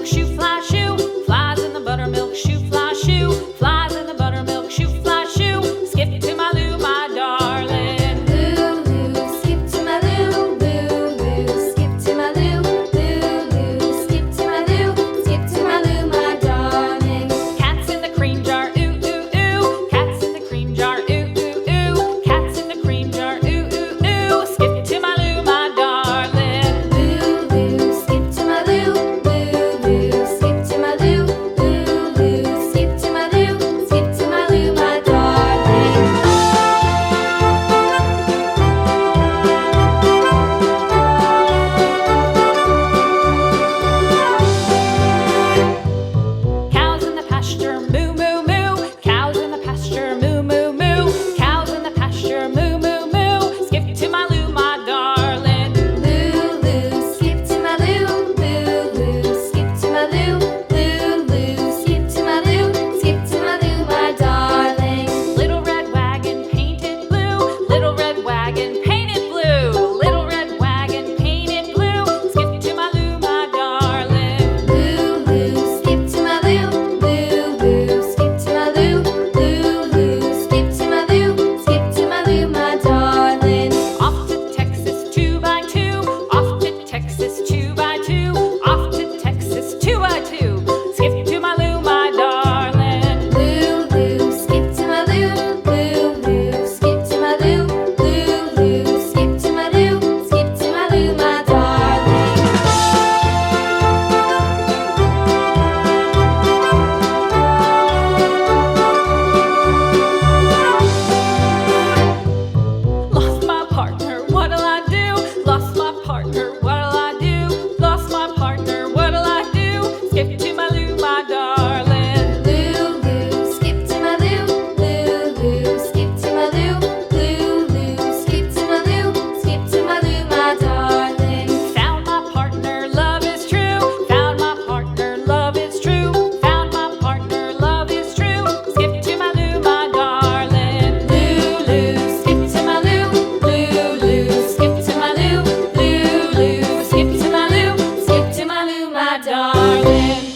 buttermilk shoe, fly shoe. Flies in the buttermilk shoe, fly shoe. Flies in the buttermilk shoe, fly shoe. Skip to my Lou, my darling. Lou, skip to my Lou, Lou, skip to my Lou, Lou, skip to my Lou, skip to my Lou, my darling. Cats in the cream jar, ooh, ooh, ooh. Cats in the cream jar, ooh, ooh, ooh. Cats in the cream jar, ooh, ooh, ooh. Skip to my Lou, my darling. Lou, skip to my Lou, Lou, skip to my Lou, Lou, skip to my Lou, skip to my Lou, my darling. Cows in the pasture, moo, moo, moo. Cows in the pasture, moo, moo, moo. Cows in the pasture, moo, moo, moo. Skip to my Lou, my darling. Lou, skip to my Lou, Lou, skip to my Lou, Lou, skip to my Lou, skip to my Lou, my darling. Little red wagon painted blue. Little red wagon painted blue. Little red wagon painted blue. Skip to my Lou, my darling. Lou, skip to my Lou, Lou, skip to my Lou, Lou, skip to my Lou, skip to my Lou, my darling. Off to Texas 2x2. Off to Texas 2x2. Off to Texas 2x2. Skip to my Lou, my darling. Lou, skip to my Lou, Lou, skip to my Lou, Lou, skip to my Lou, skip to my Lou, my darling. Lost my partner, what'll I do? Lost my partner, what'll I do? Lost my partner, what'll I do? Skip to my Lou, my darling. Lou, skip to my Lou, Lou, skip to my Lou, Lou, skip to my Lou, skip to my Lou, my darling. Found my partner, love is true. Found my partner, love is true. Found my partner, love is true. Skip to my Lou, my darling. Lou, skip to my Lou, Lou, skip to my Lou, Lou, skip to my Lou, skip to my Lou, my darling.